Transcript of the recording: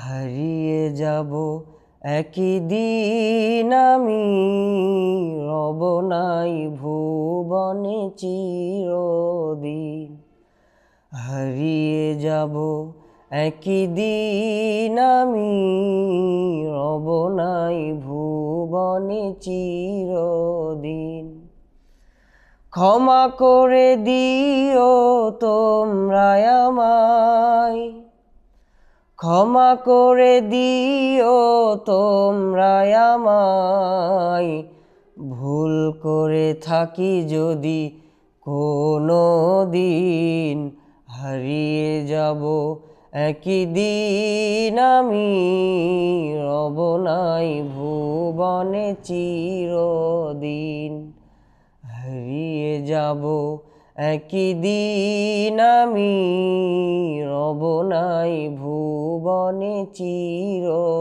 হারিয়ে যাব একই দিন আমি, রব নাই ভুবনে চিরদিন। হারিয়ে যাব একই দিন আমি, রব নাই ভুবনে চিরদিন। ক্ষমা করে দিও তোমরা আমায়, ক্ষমা করে দিও তোমরা আমায়, ভুল করে থাকি যদি কোনো দিন। হারিয়ে যাব একই দিন আমি, রব নাই ভুবনে চিরদিন। হারিয়ে যাব একই দিন আমি, রব নাই ভুবনে চিরদিন।